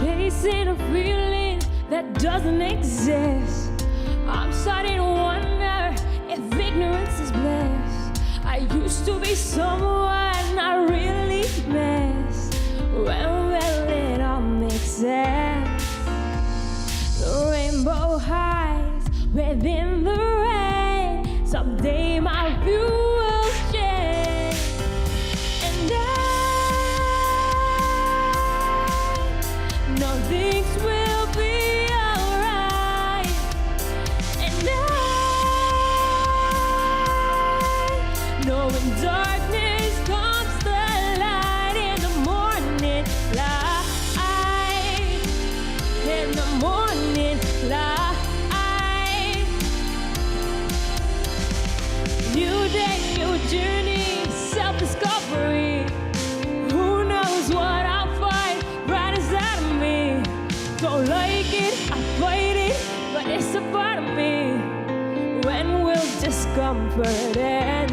chasing a feeling that doesn't exist. I'm starting to wonder if ignorance is bliss. I used to be someone I really missed. When will it all make sense? The rainbow hides within the rain. Someday my view will change, and I know things will be alright. And I know in darkness comes the light. In the morning light, in the morning light. New day, new journey, self-discovery. Who knows what I'll find right inside of me? Don't like it, I fight it, but it's a part of me. When will discomfort end?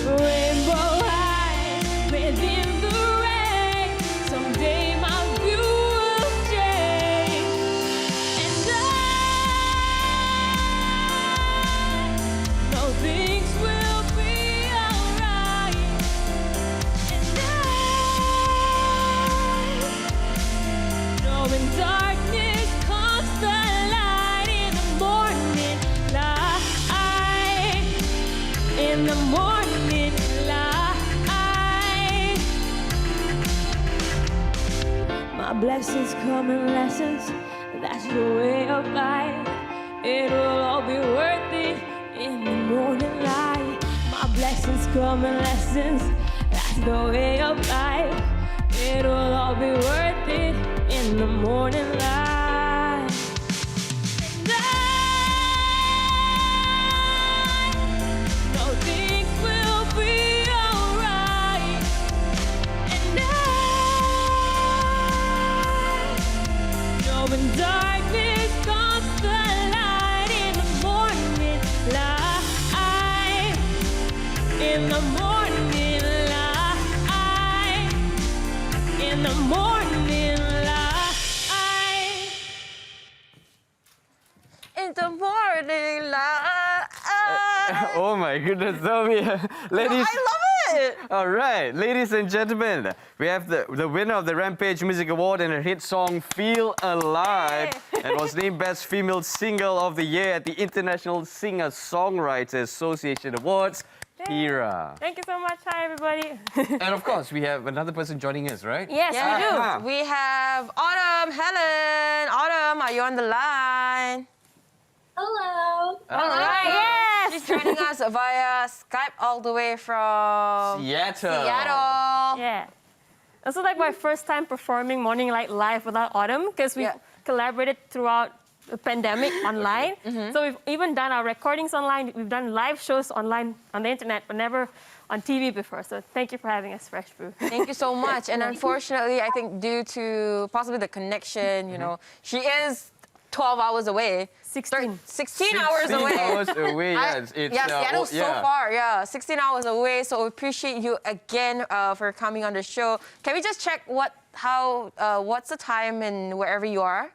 Rainbow high within the rain. Someday my view will change, and I know things will be alright. And I know in darkness comes the light. In the morning light, in the morning light. My blessings come in lessons, that's the way of life. It'll all be worth it in the morning light. My blessings come in lessons, that's the way of life. It'll all be worth it in the morning light. And I know things will be alright. And I know in darkness comes the light. In the morning light, in the morning light, in the morning light, In the morning light. Oh my goodness, so ladies. I love it. All right, ladies and gentlemen, we have the winner of the Rampage Music Award and her hit song "Feel Alive," and was named Best Female Single of the Year at the International Singer-Songwriters Association Awards. Heerraa. Thank you so much. Hi, everybody. And of course, we have another person joining us, right? Yes, we do. Ah. We have Autumn, Helen. Autumn, are you on the line? Hello. All right. Yes. She's joining us via Skype all the way from Seattle. Seattle. Yeah. This is like my first time performing Morning Light live without Autumn, because we Yeah. collaborated throughout the pandemic online. So we've even done our recordings online. We've done live shows online on the internet, but never on TV before. So thank you for having us, Fresh Brew. Thank you so much. And unfortunately, I think due to possibly the connection, you know, she is 12 hours away. 16. 16 hours 16 away. hours away, yes. Seattle's so far, 16 hours away. So we appreciate you again for coming on the show. Can we just check what's the time and wherever you are?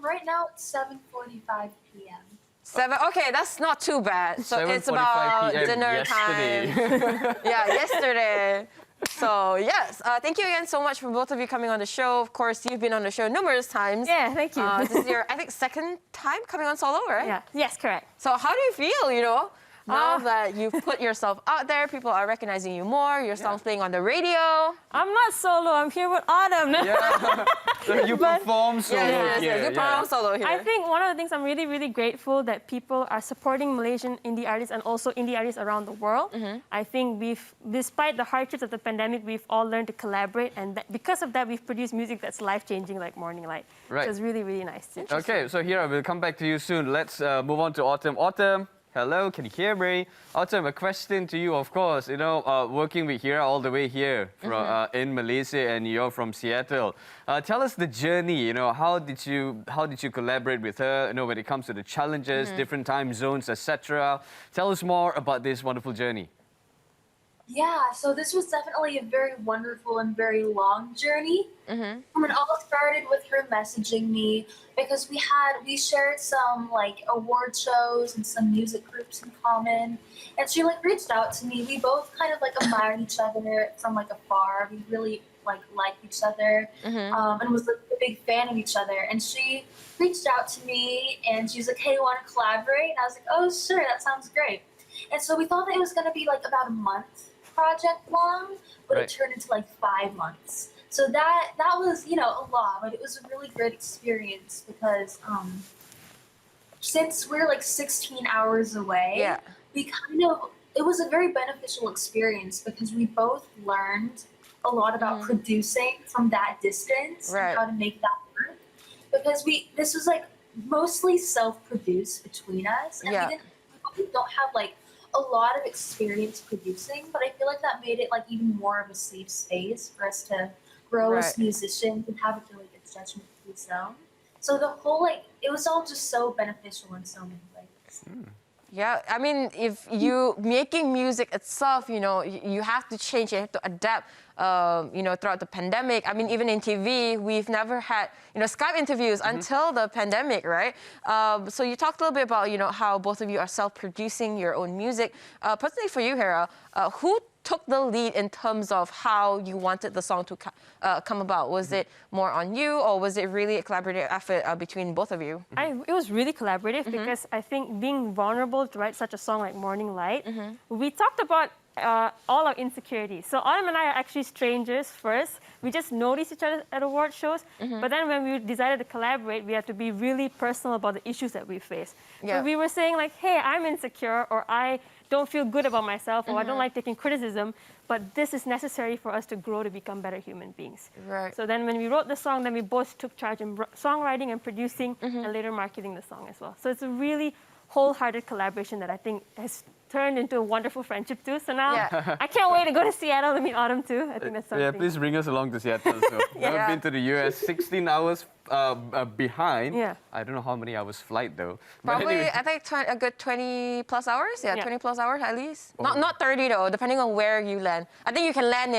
Right now it's 7:45 p.m. 7. Okay, that's not too bad. So it's 7:45 about PM dinner yesterday. time. Yeah, yesterday. So yes, thank you again so much for both of you coming on the show. Of course, you've been on the show numerous times. Yeah, thank you. This is your, I think, second time coming on solo, right? Yeah. Yes, correct. So how do you feel, now that you've put yourself out there, people are recognizing you more, your song's playing on the radio. I'm not solo. I'm here with Autumn. Yeah. So you perform solo Yes, here. you perform solo here. I think one of the things I'm really, really grateful that people are supporting Malaysian indie artists and also indie artists around the world. I think despite the hardships of the pandemic, we've all learned to collaborate, and because of that, we've produced music that's life-changing, like Morning Light. Right. So it's really, really nice. Okay, so Heerraa, we'll come back to you soon. Let's move on to Autumn. Autumn, hello, can you hear me? Autumn, a question to you, of course. Working with Heerraa all the way here from, in Malaysia, and you're from Seattle. Tell us the journey. How did you collaborate with her? When it comes to the challenges, different time zones, etc. Tell us more about this wonderful journey. Yeah, so this was definitely a very wonderful and very long journey. Mm-hmm. It all started with her messaging me because we shared some like award shows and some music groups in common, and she like reached out to me. We both kind of like admired each other from like afar. We really like liked each other, Mm-hmm. and was like a big fan of each other. And she reached out to me and she was like, "Hey, want to collaborate?" And I was like, "Oh, sure, that sounds great." And so we thought that it was gonna be like about a month project long, but Right. it turned into like 5 months. So that was, you know, a lot, but it was a really great experience because since we're like 16 hours away, Yeah. we kind of it was a very beneficial experience because we both learned a lot about producing from that distance Right. and how to make that work. Because this was like mostly self-produced between us, and Yeah. we don't have like a lot of experience producing, but I feel like that made it like even more of a safe space for us to grow Right. as musicians and have a really good judgment of its own. So the whole like it was all just so beneficial in so many ways. Yeah, I mean, if you making music itself, you know, you have to change, you have to adapt, you know, throughout the pandemic. I mean, even in TV, we've never had, you know, Skype interviews until the pandemic, right? So you talked a little bit about, you know, how both of you are self-producing your own music. Personally for you, Heerraa, who took the lead in terms of how you wanted the song to come about? Was it more on you, or was it really a collaborative effort between both of you? It was really collaborative because I think being vulnerable to write such a song like Morning Light, we talked about all our insecurities. So Autumn and I are actually strangers first. We just noticed each other at award shows. But then when we decided to collaborate, we had to be really personal about the issues that we face. Yeah. So we were saying like, hey, I'm insecure, or I don't feel good about myself, or I don't like taking criticism, but this is necessary for us to grow to become better human beings. Right. So then when we wrote the song, then we both took charge in songwriting and producing and later marketing the song as well. So it's a really wholehearted collaboration that I think has turned into a wonderful friendship too. So now Yeah. I can't wait to go to Seattle to meet Autumn too. I think that's something. Yeah, please bring us along to Seattle. So Yeah. I've been to the US, 16 hours behind. Yeah. I don't know how many hours flight though. But Probably, anyway. I think a good 20 plus hours. Yeah, Yeah. 20 plus hours at least. Not 30 though, depending on where you land. I think you can land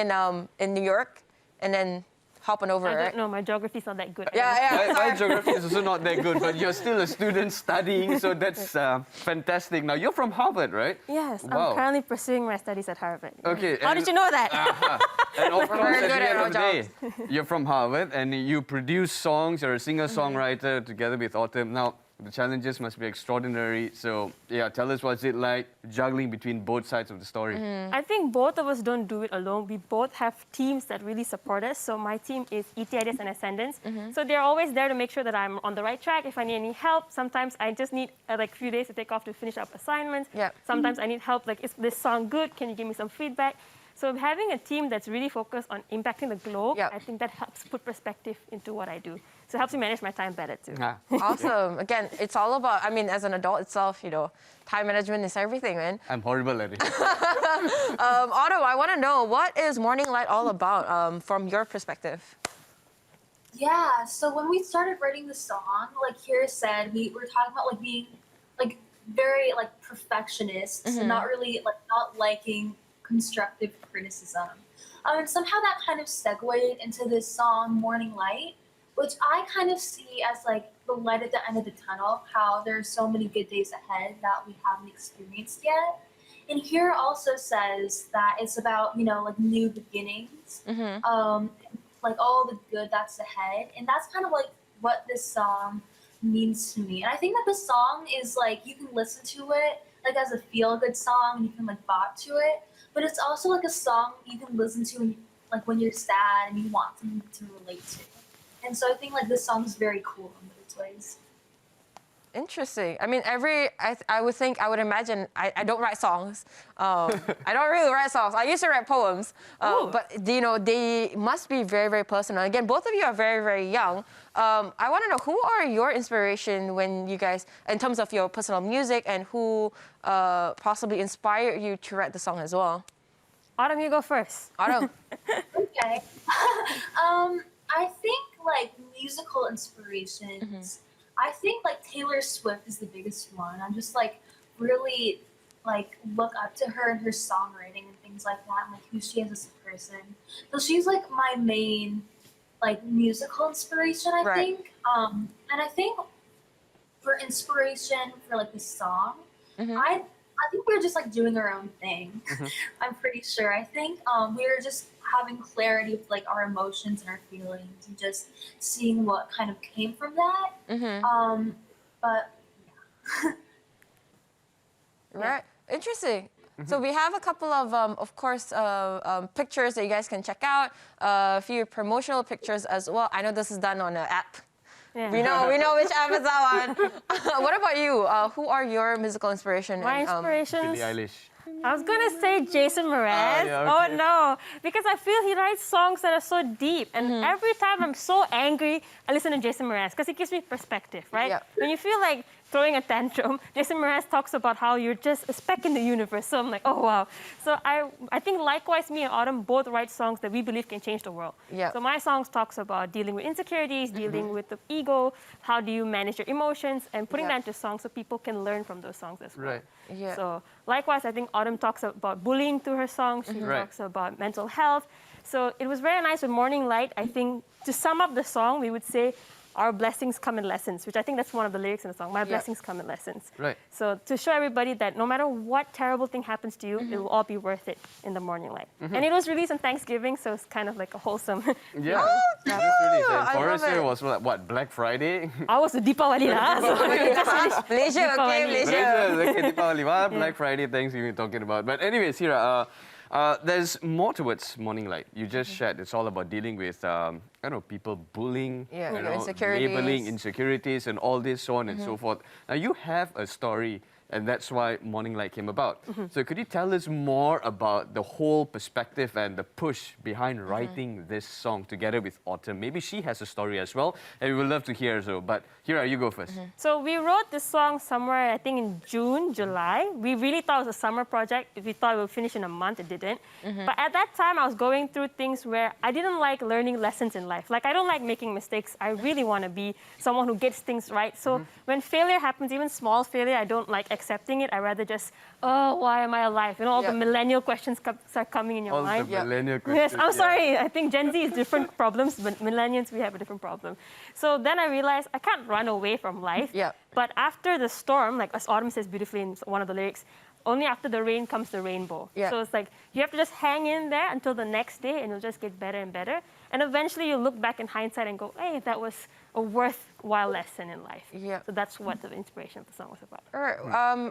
in New York and then hop on over, I right? don't know, my geography's not that good. Yeah, yeah. My geography is also not that good, but you're still a student studying, so that's fantastic. Now, you're from Harvard, right? Yes, Wow. I'm currently pursuing my studies at Harvard. Okay. How did you know that? And of course, very at good the at end our of the day, you're from Harvard and you produce songs. You're a singer-songwriter together with Autumn. Now, the challenges must be extraordinary. So, yeah, tell us what's it like juggling between both sides of the story. I think both of us don't do it alone. We both have teams that really support us. So my team is ETIDS and Ascendance. So they're always there to make sure that I'm on the right track. If I need any help, sometimes I just need like a few days to take off to finish up assignments. Yeah. Sometimes I need help, like, is this song good? Can you give me some feedback? So having a team that's really focused on impacting the globe, Yeah. I think that helps put perspective into what I do. So it helps me manage my time better too. Ah. Awesome. Again, it's all about, I mean, as an adult itself, you know, time management is everything, man. I'm horrible at it. Otto, I want to know, what is Morning Light all about from your perspective? Yeah, so when we started writing the song, like Heerraa said, we were talking about like being like very like perfectionists and not really like not liking constructive criticism. And somehow that kind of segued into this song Morning Light, which I kind of see as like the light at the end of the tunnel, how there's so many good days ahead that we haven't experienced yet. And Heerraa also says that it's about, you know, like new beginnings, like all the good that's ahead. And that's kind of like what this song means to me. And I think that the song is like, you can listen to it like as a feel-good song and you can like bop to it, but it's also like a song you can listen to like when you're sad and you want something to relate to. And so I think like this song is very cool in those ways. Interesting. I mean, I would imagine, I don't write songs. I don't really write songs. I used to write poems. But, you know, they must be very, very personal. Again, both of you are very, very young. I want to know, who are your inspiration when you guys, in terms of your personal music, and who possibly inspired you to write the song as well? Autumn, you go first. Autumn. Okay. I think like musical inspirations. I think like Taylor Swift is the biggest one. I'm just like really like look up to her and her songwriting and things like that, and like who she is as a person. So she's like my main like musical inspiration, I Right. think. And I think for inspiration for like the song, I think we were just like doing our own thing. I'm pretty sure. I think we were just having clarity with like our emotions and our feelings and just seeing what kind of came from that. But Right. Interesting. So we have a couple of course, pictures that you guys can check out. A few promotional pictures as well. I know this is done on an app. Yeah. We know which app is that one. What about you? Who are your musical inspiration? My and, inspirations. Billie Eilish. I was gonna say Jason Mraz. yeah, Oh okay. no, because I feel he writes songs that are so deep, and every time I'm so angry, I listen to Jason Mraz because it gives me perspective, right? Yeah. When you feel like throwing a tantrum, Jason Mraz talks about how you're just a speck in the universe. So I'm like, oh wow. So I think likewise, me and Autumn both write songs that we believe can change the world. Yeah. So my songs talks about dealing with insecurities, dealing with the ego, how do you manage your emotions, and putting Yeah. that into songs so people can learn from those songs as well. Right. Yeah. So likewise, I think Autumn talks about bullying through her songs. She Right. talks about mental health. So it was very nice with Morning Light. I think to sum up the song, we would say, our blessings come in lessons, which I think that's one of the lyrics in the song. My blessings come in lessons. Right. So to show everybody that no matter what terrible thing happens to you, it will all be worth it in the morning light. And it was released on Thanksgiving, so it's kind of like a wholesome. Yeah. Just released. And I for love us, it it. was what, Black Friday? I was a Deepawali lah. So Malaysia, okay, Deepavali. Malaysia. Okay, Deepavali, what Black Friday things you've been talking about. But anyways, Heerraa, there's more towards Morning Light. You just shared it's all about dealing with, I don't know, people bullying, Yeah, you your know, insecurities. labeling insecurities and all this, so on and so forth. Now you have a story, and that's why Morning Light came about. So could you tell us more about the whole perspective and the push behind writing this song together with Autumn? Maybe she has a story as well, and we would love to hear so. But Heerraa, you go first. So we wrote this song somewhere, I think in June, July. We really thought it was a summer project. We thought it would finish in a month, it didn't. But at that time, I was going through things where I didn't like learning lessons in life. Like, I don't like making mistakes. I really want to be someone who gets things right. So when failure happens, even small failure, I don't like accepting it. I rather just, oh, why am I alive? You know, all the Yeah. millennial questions start coming in your All mind. the millennial Yes, questions. I'm yeah. sorry. I think Gen Z is different problems, but millennials, we have a different problem. So then I realized I can't run away from life. Yeah. But after the storm, like as Autumn says beautifully in one of the lyrics, only after the rain comes the rainbow. Yeah. So it's like you have to just hang in there until the next day and you'll just get better and better. And eventually you'll look back in hindsight and go, hey, that was a worthwhile lesson in life. Yeah. So that's what the inspiration of the song was about. All right.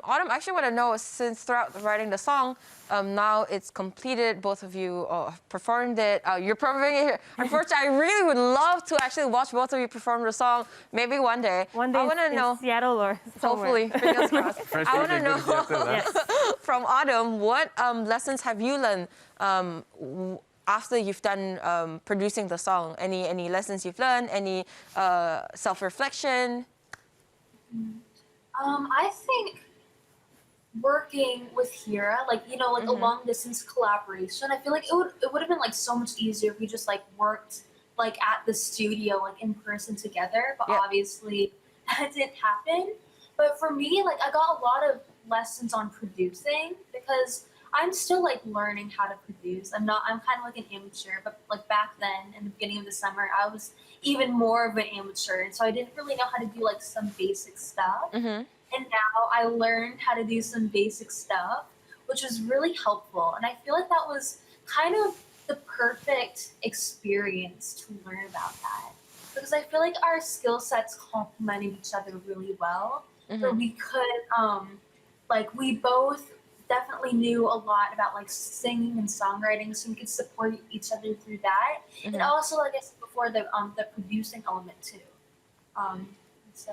Autumn, I actually want to know, since throughout writing the song, now it's completed, both of you have performed it. You're performing it here. Unfortunately, I really would love to actually watch both of you perform the song, maybe one day. One day I want to in know, Seattle or somewhere. hopefully, fingers crossed. Fresh I want to music, know good Seattle, huh? Yes. from Autumn, what lessons have you learned after you've done producing the song? Any lessons you've learned? Any self-reflection? I think working with Heerraa, like you know, like a long distance collaboration, I feel like it would have been like so much easier if we just like worked like at the studio, like in person together. But Yeah. obviously that didn't happen. But for me, like I got a lot of lessons on producing because I'm still like learning how to produce. I'm kind of like an amateur, but like back then in the beginning of the summer, I was even more of an amateur. And so I didn't really know how to do like some basic stuff. And now I learned how to do some basic stuff, which was really helpful. And I feel like that was kind of the perfect experience to learn about that. Because I feel like our skill sets complemented each other really well. Where we could, like we both definitely knew a lot about like singing and songwriting, so we could support each other through that. And also, like I said before, the producing element too. So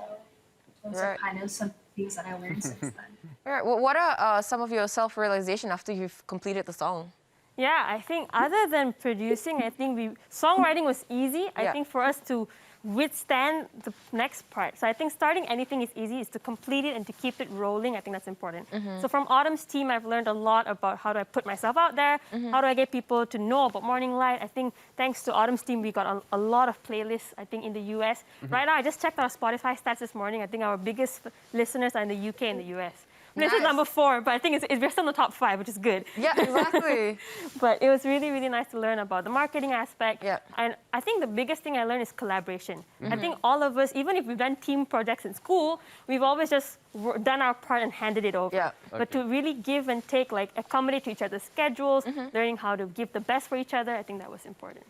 those are Right. kind of some things that I learned since then. All right. Well, what are some of your self-realization after you've completed the song? Yeah, I think other than producing, I think songwriting was easy. I Yeah. think for us to withstand the next part. So I think starting anything is easy. Is to complete it and to keep it rolling. I think that's important. So from Autumn's team, I've learned a lot about how do I put myself out there, how do I get people to know about Morning Light. I think thanks to Autumn's team, we got a lot of playlists, I think, in the US. Right now, I just checked our Spotify stats this morning. I think our biggest listeners are in the UK and the US. This is number 4, but I think we're still in the top 5, which is good. Yeah, exactly. But it was really, really nice to learn about the marketing aspect. Yeah. And I think the biggest thing I learned is collaboration. I think all of us, even if we've done team projects in school, we've always just done our part and handed it over. Yeah. But to really give and take, like accommodate to each other's schedules, learning how to give the best for each other, I think that was important.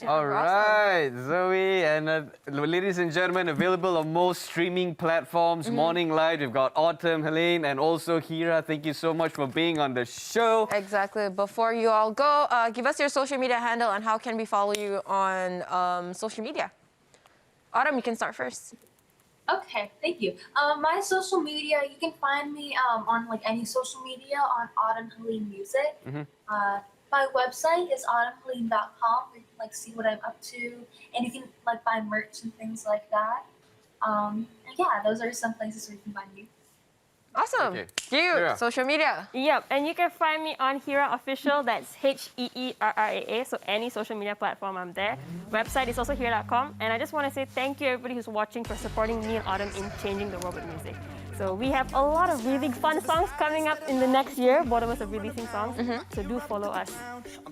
All right, Zoe, and ladies and gentlemen, available on most streaming platforms. Morning Live, we've got Autumn, Helene, and also Heerraa. Thank you so much for being on the show. Exactly. Before you all go, give us your social media handle and how can we follow you on social media? Autumn, you can start first. Okay, thank you. My social media, you can find me on like any social media on Autumn Helene Music. My website is autumnhelene.com. You can like see what I'm up to, and you can like buy merch and things like that. And yeah, those are some places where you can find me. Awesome. Okay. You, Heerraa. social media. Yep, and you can find me on Heerraa Official, that's Heerraa, so any social media platform I'm there. Website is also heerraa.com, and I just want to say thank you everybody who's watching for supporting me and Autumn in changing the world with music. So we have a lot of really fun songs coming up in the next year. Both of us are releasing songs, so do follow us.